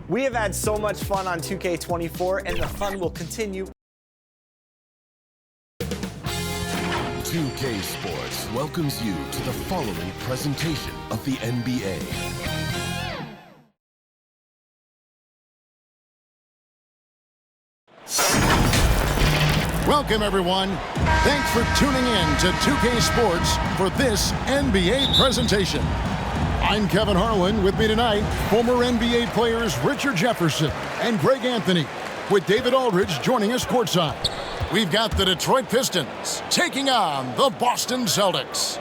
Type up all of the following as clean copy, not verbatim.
We have had so much fun on 2K24, and the fun will continue. 2K Sports welcomes you to the following presentation of the NBA. Welcome, everyone. Thanks for tuning in to 2K Sports for this NBA presentation. I'm Kevin Harlan. With me tonight, former NBA players Richard Jefferson and Greg Anthony, with David Aldridge joining us courtside. We've got the Detroit Pistons taking on the Boston Celtics.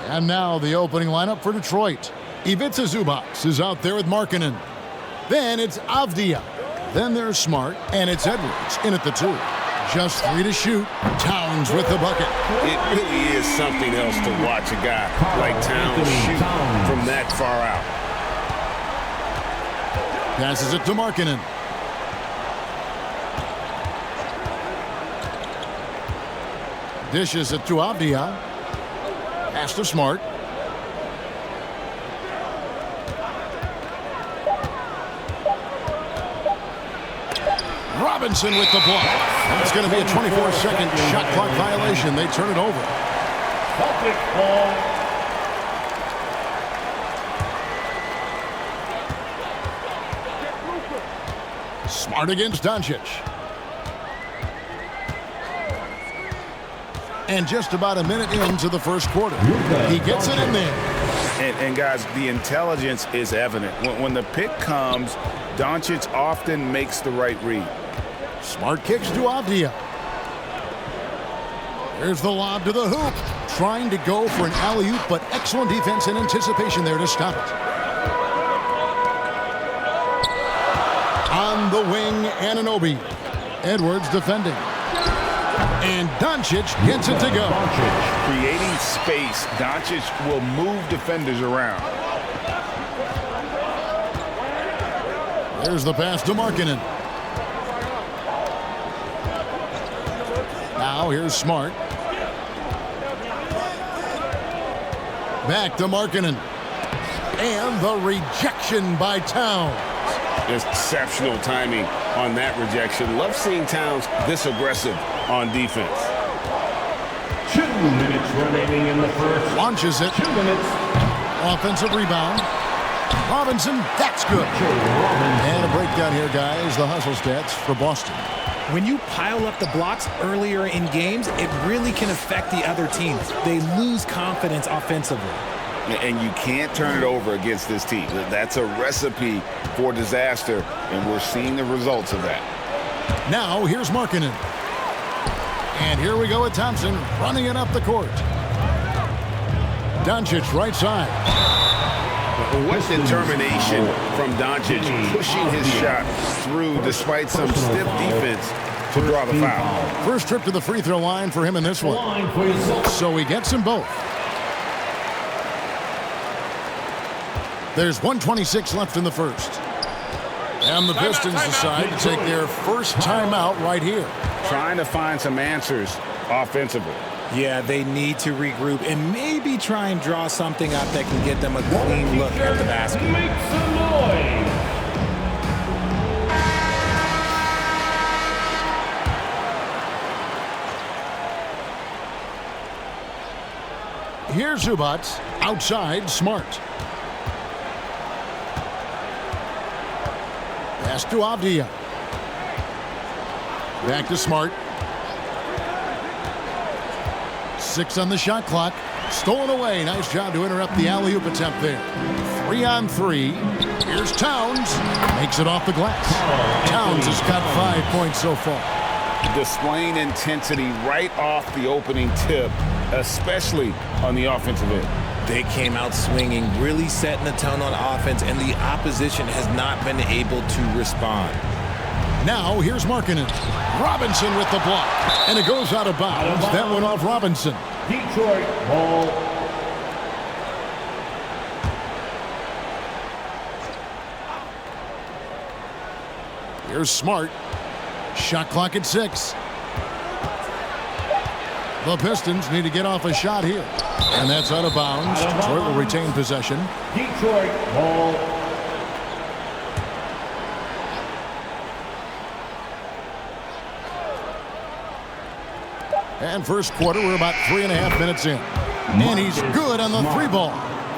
And now the opening lineup for Detroit. Ivica Zubac is out there with Markkanen. Then it's Avdija. Then there's Smart, and it's Edwards in at the 2. Just 3 to shoot. Towns with the bucket. It really is something else to watch a guy like Towns shoot from that far out. Passes it to Markkanen. Dishes it to Avdija. Pass to Smart. Robinson with the block. It's going to be a 24-second shot clock violation. They turn it over. Smart against Doncic. And just about a minute into the first quarter. He gets it in there. And guys, the intelligence is evident. When the pick comes, Doncic often makes the right read. Smart kicks to Avdija. There's the lob to the hoop. Trying to go for an alley-oop, but excellent defense and anticipation there to stop it. On the wing, Anunoby. Edwards defending. And Doncic gets it to go. Creating space, Doncic will move defenders around. There's the pass to Markkanen. Now here's Smart. Back to Markkanen. And the rejection by Towns. Exceptional timing on that rejection. Love seeing Towns this aggressive on defense. 2 minutes remaining in the first. Launches it. 2 minutes. Offensive rebound. Robinson, that's good. And a breakdown here, guys. The hustle stats for Boston. When you pile up the blocks earlier in games, it really can affect the other teams. They lose confidence offensively. And you can't turn it over against this team. That's a recipe for disaster, and we're seeing the results of that. Now, here's Markkanen. And here we go with Thompson running it up the court. Doncic right side. What determination from Doncic, pushing his shot through despite some stiff defense to draw the foul. First trip to the free throw line for him in this one. So he gets them both. There's 1:26 left in the first. And the Pistons decide to take their first timeout right here. Trying to find some answers offensively. Yeah, they need to regroup and maybe try and draw something up that can get them a clean look at the basket. Make some noise. Here's Zubac. Outside, Smart. Pass to Avdija. Back to Smart. 6 on the shot clock. Stolen away. Nice job to interrupt the alley-oop attempt there. 3 on 3. Here's Towns. Makes it off the glass. Towns has got 5 points so far. Displaying intensity right off the opening tip, especially on the offensive end. They came out swinging, really setting the tone on offense, and the opposition has not been able to respond. Now, here's Markkanen. Robinson with the block. And it goes out of bounds. That went off Robinson. Detroit ball. Here's Smart. Shot clock at 6. The Pistons need to get off a shot here. And that's out of bounds. Detroit will retain possession. Detroit ball. And first quarter, we're about 3.5 minutes in. And he's good on the 3-ball.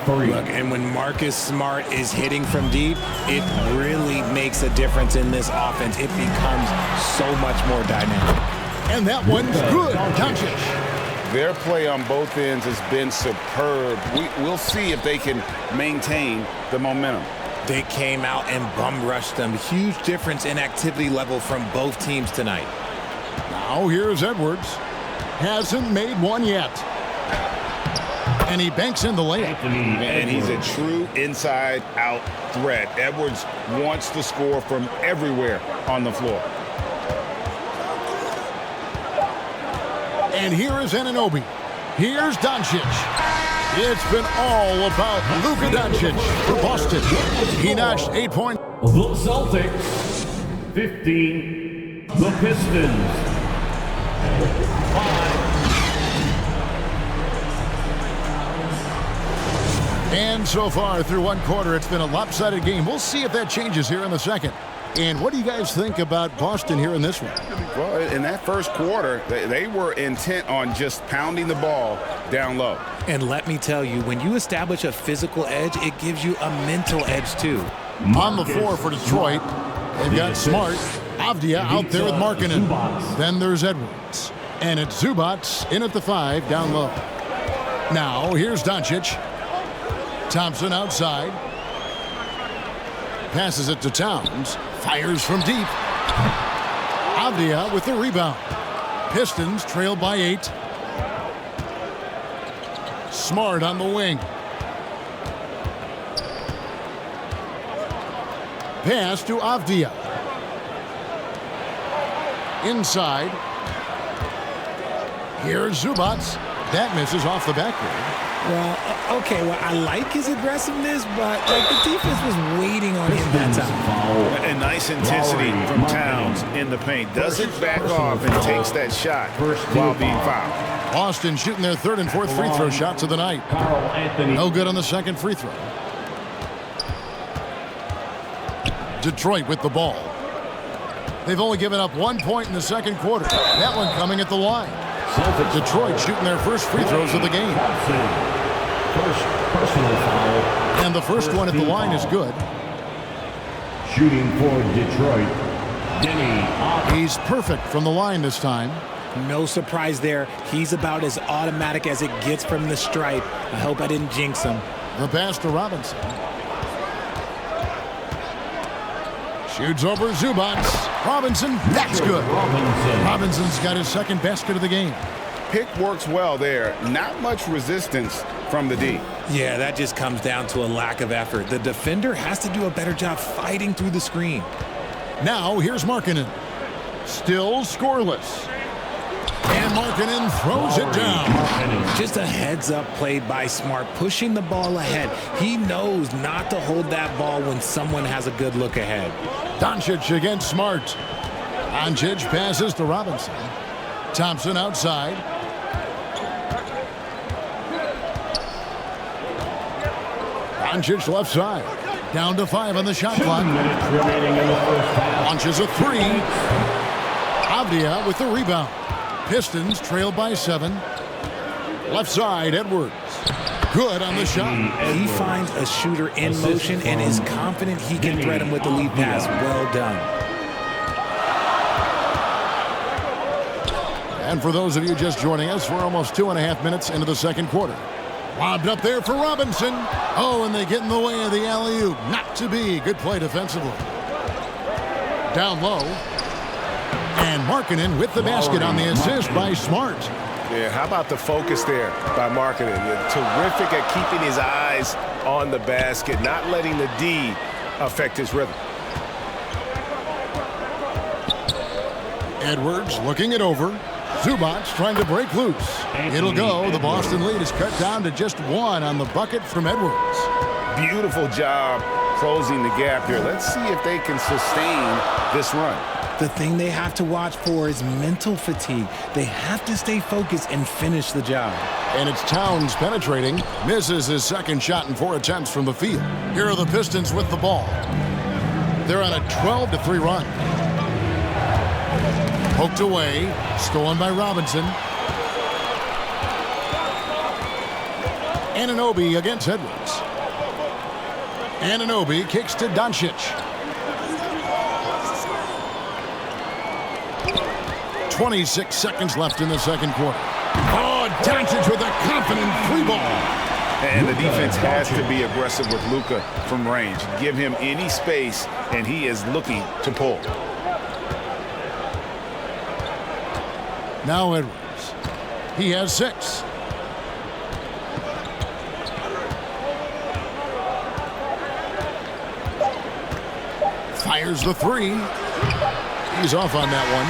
Look, and when Marcus Smart is hitting from deep, it really makes a difference in this offense. It becomes so much more dynamic. And that one's good. Doncic. Their play on both ends has been superb. We'll see if they can maintain the momentum. They came out and bum rushed them. Huge difference in activity level from both teams tonight. Now here's Edwards. Hasn't made one yet. And he banks in the layup. And he's a true inside-out threat. Edwards wants to score from everywhere on the floor. And here is Anunoby. Here's Doncic. It's been all about Luka Doncic for Boston. He notched 8 points. The Celtics, 15. The Pistons, 5. And so far through one quarter, it's been a lopsided game. We'll see if that changes here in the second. And what do you guys think about Boston here in this one? Well, in that first quarter, they were intent on just pounding the ball down low. And let me tell you, when you establish a physical edge, it gives you a mental edge too. On the floor for Detroit, they've got Smart, Avdia out there with Markkanen. Then there's Edwards. And it's Zubats in at the 5 down low. Now here's Doncic. Thompson outside. Passes it to Towns. Fires from deep. Avdia with the rebound. Pistons trail by 8. Smart on the wing. Pass to Avdia. Inside. Here's Zubats. That misses off the backboard. Well, okay, well, I like his aggressiveness, but like the defense was waiting on him that time. And nice intensity from Towns in the paint. Doesn't back off and takes that shot while being fouled. Boston shooting their 3rd and 4th free throw shots of the night. No good on the second free throw. Detroit with the ball. They've only given up 1 point in the second quarter. That one coming at the line. Detroit shooting their first free throws of the game. First personal foul. And the first one at the line is good. Shooting for Detroit, Denny. He's perfect from the line this time. No surprise there. He's about as automatic as it gets from the stripe. I hope I didn't jinx him. The pass to Robinson. Shoots over Zubats. Robinson, that's good. Robinson's got his second basket of the game. Pick works well there. Not much resistance from the D. Yeah, that just comes down to a lack of effort. The defender has to do a better job fighting through the screen. Now here's Markkanen. Still scoreless. And Markkanen throws it down. Just a heads-up play by Smart, pushing the ball ahead. He knows not to hold that ball when someone has a good look ahead. Doncic against Smart. Doncic passes to Robinson. Thompson outside. Doncic left side. Down to 5 on the shot clock. 2 minutes remaining in the first half. Launches a 3. Avdia with the rebound. Pistons trail by 7. Left side, Edwards. Good on the shot. He finds a shooter in motion and is confident he can thread him with the lead pass. Well done. And for those of you just joining us, we're almost 2.5 minutes into the second quarter. Lobbed up there for Robinson. Oh, and they get in the way of the alley-oop. Not to be. Good play defensively. Down low. And Markkanen with the basket on the assist by Smart. Yeah, how about the focus there by Markkanen? Terrific at keeping his eyes on the basket, not letting the D affect his rhythm. Edwards looking it over. Zubats trying to break loose. It'll go. The Boston lead is cut down to just 1 on the bucket from Edwards. Beautiful job closing the gap here. Let's see if they can sustain this run. The thing they have to watch for is mental fatigue. They have to stay focused and finish the job. And it's Towns penetrating. Misses his second shot in 4 attempts from the field. Here are the Pistons with the ball. They're on a 12-3 run. Poked away. Stolen by Robinson. Anunoby against Edwards. Anunoby kicks to Doncic. 26 seconds left in the second quarter. Oh, Doncic with a confident free ball. And the defense has to be aggressive with Luka from range. Give him any space, and he is looking to pull. Now Edwards. He has 6. Fires the 3. He's off on that one.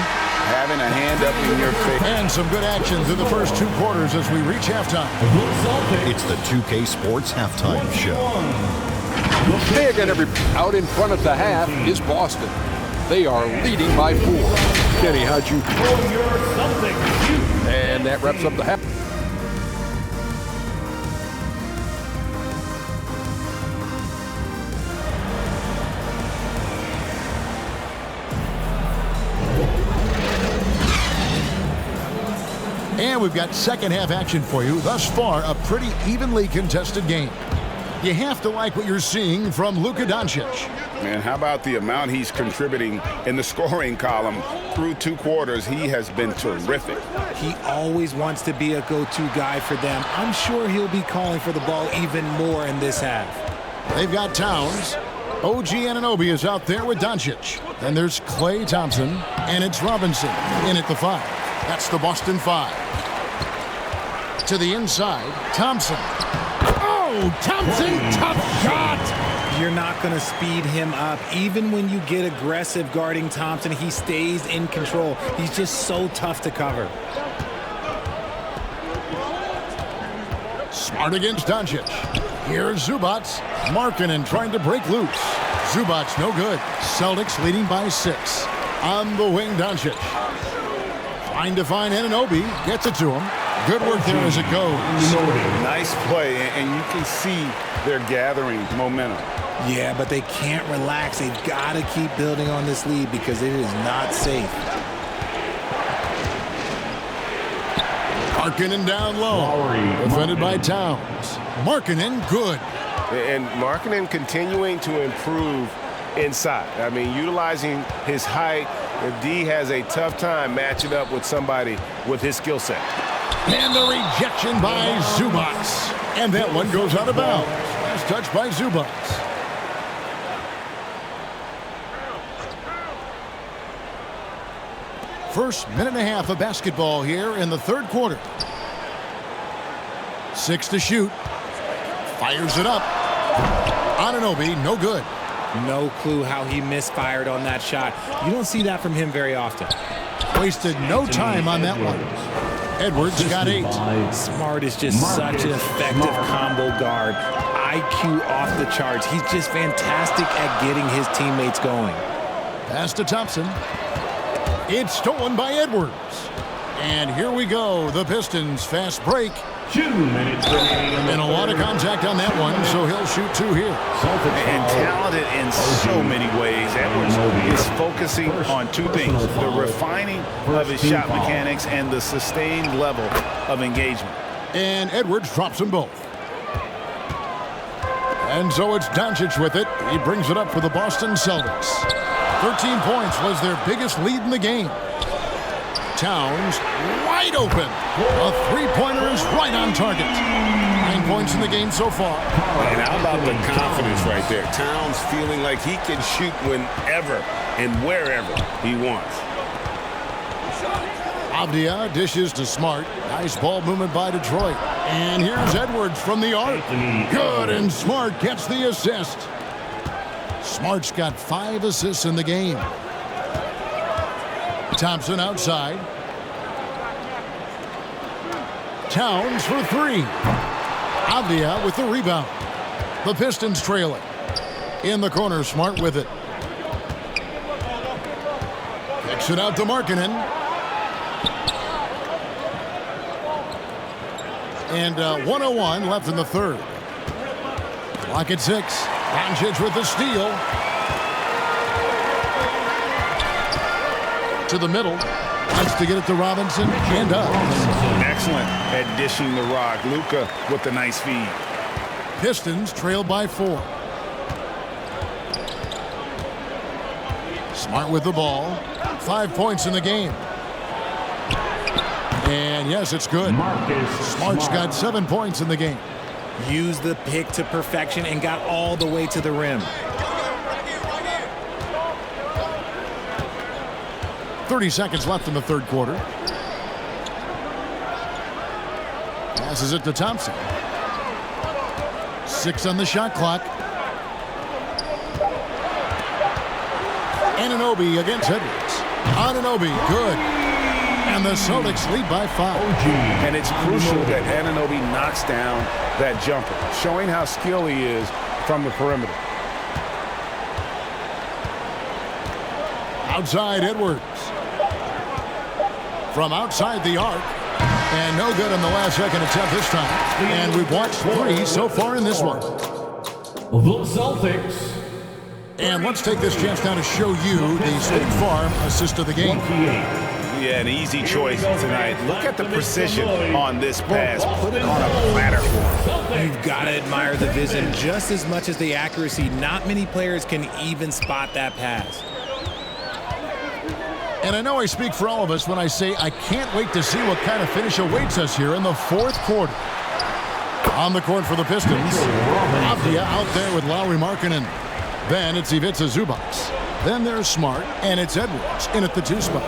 Having a hand up in your face. And some good action through the first 2 quarters as we reach halftime. It's the 2K Sports Halftime Show. Big and out in front at the half is Boston. They are leading by 4. Kenny, how'd you? And that wraps up the half. And we've got second half action for you. Thus far, a pretty evenly contested game. You have to like what you're seeing from Luka Doncic. Man, how about the amount he's contributing in the scoring column? Through 2 quarters, he has been terrific. He always wants to be a go-to guy for them. I'm sure he'll be calling for the ball even more in this half. They've got Towns. OG Anunoby is out there with Doncic. Then there's Klay Thompson, and it's Robinson in at the 5. That's the Boston 5. To the inside, Thompson. Oh, Thompson, tough shot! You're not going to speed him up. Even when you get aggressive guarding Thompson, he stays in control. He's just so tough to cover. Smart against Doncic. Here's Zubac. Markkanen trying to break loose. Zubac no good. Celtics leading by 6. On the wing, Doncic. Trying to find Anunoby. Gets it to him. Good work there as it goes. Nice play, and you can see they're gathering momentum. Yeah, but they can't relax. They've got to keep building on this lead because it is not safe. Markkanen down low. Defended by Towns. Markkanen good. And Markkanen continuing to improve inside. I mean, utilizing his height. D has a tough time matching up with somebody with his skill set. And the rejection by Zubac. And that one goes out of bounds. Last touch by Zubac. First minute and a half of basketball here in the third quarter. 6 to shoot. Fires it up. Anunoby, no good. No clue how he misfired on that shot. You don't see that from him very often. Wasted no time on that one. Edwards got 8. Smart is just such an effective combo guard. IQ off the charts. He's just fantastic at getting his teammates going. Pass to Thompson. It's stolen by Edwards. And here we go. The Pistons fast break. 2 minutes remaining. And a lot of contact on that one, so he'll shoot 2 here. And talented in so many ways. Edwards is focusing on 2 things: the refining of his shot mechanics and the sustained level of engagement. And Edwards drops them both. And so it's Doncic with it. He brings it up for the Boston Celtics. 13 points was their biggest lead in the game. Towns wide open. A 3-pointer is right on target. 9 points in the game so far. And how about the confidence right there? Towns feeling like he can shoot whenever and wherever he wants. Avdia dishes to Smart. Nice ball movement by Detroit. And here's Edwards from the arc. Good, and Smart gets the assist. Smart's got 5 assists in the game. Thompson outside. Towns for 3. Avdia with the rebound. The Pistons trailing. In the corner, Smart with it. Kicks it out to Markkanen. And 1:01 left in the third. Clock at 6. Doncic with the steal. To the middle. Wants to get it to Robinson and does. Excellent at dishing the rock. Luka with the nice feed. Pistons trail by 4. Smart with the ball. 5 points in the game. And yes, it's good. Smart's got 7 points in the game. Used the pick to perfection and got all the way to the rim. 30 seconds left in the third quarter. Passes it to Thompson. 6 on the shot clock. Anunoby against Edwards. Anunoby, good. And the Celtics lead by 5. And it's crucial that Anunoby knocks down that jumper, showing how skilled he is from the perimeter. Outside Edwards. From outside the arc. And no good in the last second attempt this time. And we've watched 3 so far in this one. The Celtics. And let's take this chance now to show you the State Farm assist of the game. Yeah, an easy choice tonight. Look at the precision on this pass. Put it on a platter for him. You've got to admire the vision just as much as the accuracy. Not many players can even spot that pass. And I know I speak for all of us when I say I can't wait to see what kind of finish awaits us here in the fourth quarter. On the court for the Pistons, Avdia out there with Lauri Markkanen. Then it's Ivica Zubac. Then there's Smart, and it's Edwards in at the 2 spot.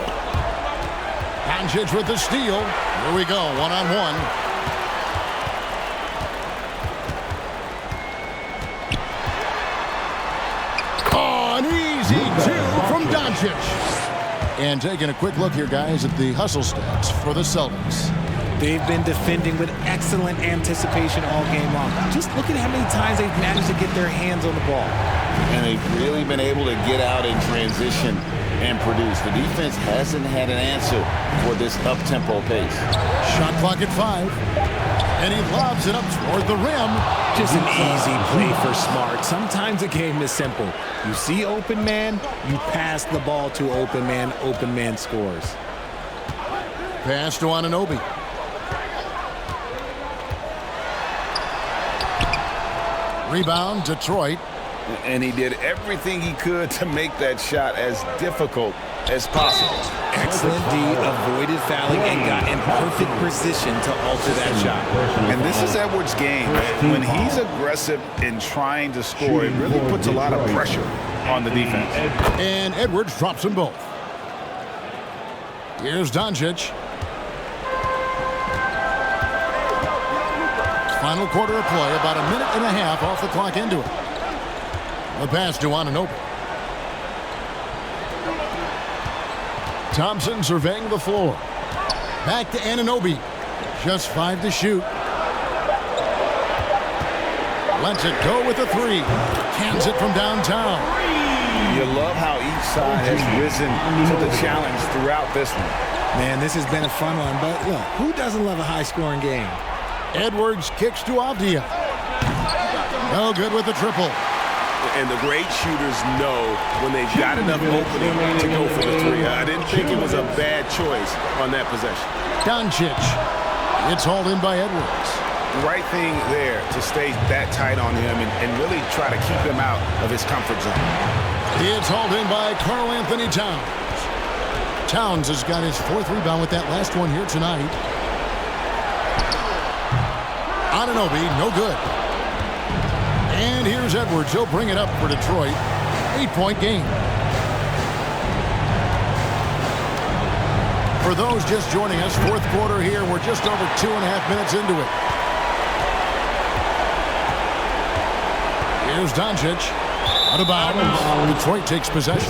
Doncic with the steal. Here we go, one-on-one. Oh, an easy 2 from Doncic. And taking a quick look here, guys, at the hustle stats for the Celtics. They've been defending with excellent anticipation all game long. Just look at how many times they've managed to get their hands on the ball. And they've really been able to get out in transition and produce. The defense hasn't had an answer for this up-tempo pace. Shot clock at 5. And he lobs it up toward the rim. Just an easy play for Smart. Sometimes a game is simple. You see open man, you pass the ball to open man scores. Pass to Anunoby. Rebound, Detroit. And he did everything he could to make that shot as difficult as possible. Excellent D, avoided fouling, and got in perfect position to alter that shot. And this is Edwards' game. When he's aggressive in trying to score, it really puts a lot of pressure on the defense. And Edwards drops them both. Here's Doncic. Final quarter of play, about a minute and a half off the clock into it. The pass to Anunoby. Thompson surveying the floor. Back to Anunoby. Just 5 to shoot. Lets it go with a 3. Cans it from downtown. You love how each side has risen to the challenge throughout this one. Man, this has been a fun one, but look, who doesn't love a high-scoring game? Edwards kicks to Avdia. No good with the triple. And the great shooters know when they've got enough opening to go for the 3. I didn't think it was a bad choice on that possession. Doncic. It's hauled in by Edwards. The right thing there to stay that tight on him and really try to keep him out of his comfort zone. It's hauled in by Karl Anthony Towns. Towns has got his 4th rebound with that last one here tonight. Anunoby, no good. And here's Edwards. He'll bring it up for Detroit. 8-point game. For those just joining us, 4th quarter here. We're just over 2.5 minutes into it. Here's Doncic. Out of bounds. Detroit takes possession.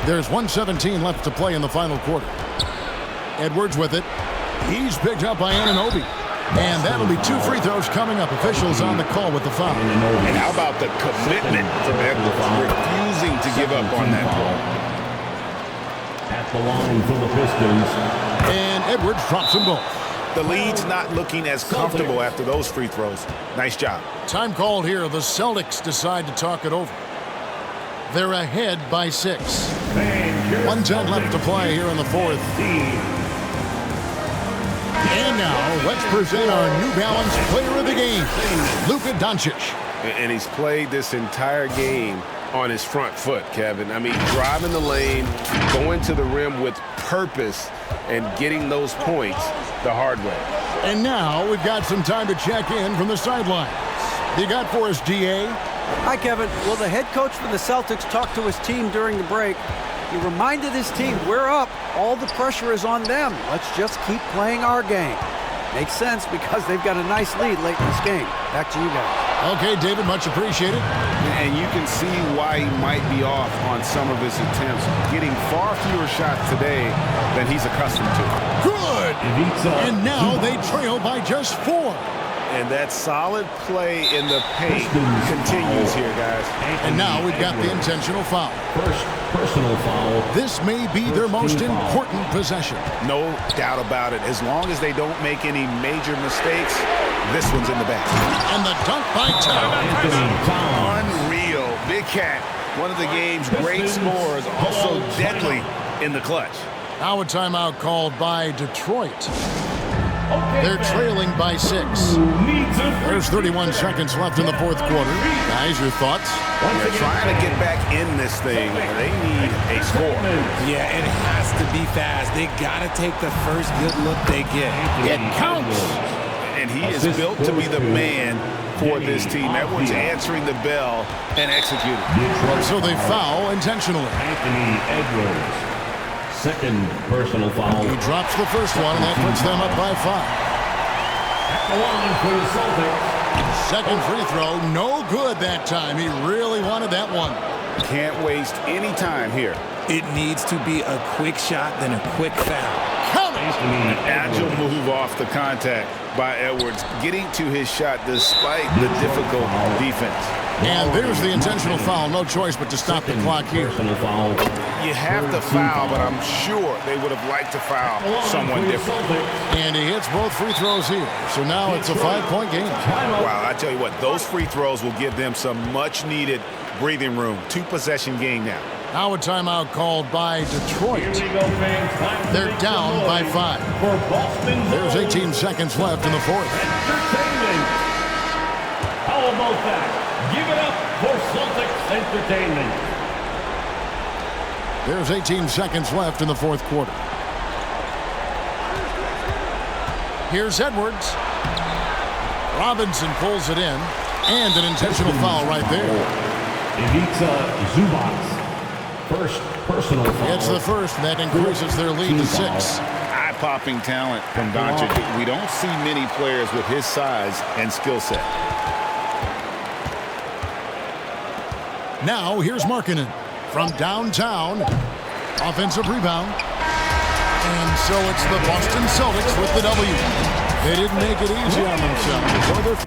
There's 1:17 left to play in the final quarter. Edwards with it. He's picked up by Anunoby. And that'll be 2 free throws coming up. Officials on the call with the foul. And how about the commitment from Edwards, refusing to give up on that ball. At the line for the Pistons. And Edwards drops them both. The lead's not looking as comfortable after those free throws. Nice job. Time called here. The Celtics decide to talk it over. They're ahead by 6. 1:10 left to play here in the fourth. And now, let's present our New Balance Player of the Game, Luka Doncic. And he's played this entire game on his front foot, Kevin. I mean, driving the lane, going to the rim with purpose, and getting those points the hard way. And now we've got some time to check in from the sidelines. You got for us, DA? Hi, Kevin. Well, the head coach for the Celtics talked to his team during the break. He reminded his team, we're up. All the pressure is on them. Let's just keep playing our game. Makes sense because they've got a nice lead late in this game. Back to you guys. Okay, David, much appreciated. And you can see why he might be off on some of his attempts, getting far fewer shots today than he's accustomed to. Good! And now they trail by just 4. And that solid play in the paint continues here, guys. And now we've got the intentional foul. First personal foul. This may be their most important possession. No doubt about it. As long as they don't make any major mistakes, this one's in the bag. And the dunk by Towns. Unreal. Big Cat, one of the game's great scorers, also deadly in the clutch. Now a timeout called by Detroit. They're trailing by 6. There's 31 seconds left in the fourth quarter. Guys, your thoughts? They're trying to get back in this thing. They need a score. Yeah, it has to be fast. They got to take the first good look they get. It counts. And he is built to be the man for this team. Everyone's answering the bell and executing. So they foul intentionally. Anthony Edwards. Second personal foul. He drops the first one, and that puts them up by 5. At the line for the Celtics. Second free throw, no good that time. He really wanted that one. Can't waste any time here. It needs to be a quick shot, then a quick foul. Count it! An agile move off the contact by Edwards, getting to his shot despite the difficult defense. And there's the intentional foul. No choice but to stop the clock here. You have to foul, but I'm sure they would have liked to foul someone different. And he hits both free throws here. So now it's a 5-point game. Wow, I tell you what, those free throws will give them some much-needed breathing room. 2-possession game now. Now a timeout called by Detroit. They're down by 5. There's 18 seconds left in the fourth. How about that? Give it up for Celtics Entertainment. There's 18 seconds left in the fourth quarter. Here's Edwards. Robinson pulls it in. And an intentional foul right there. Ivica Zubac. First personal foul. It's the first, and that increases their lead to 6. Eye-popping talent from Doncic. We don't see many players with his size and skill set. Now, here's Markkanen from downtown. Offensive rebound. And so it's the Boston Celtics with the W. They didn't make it easy on themselves.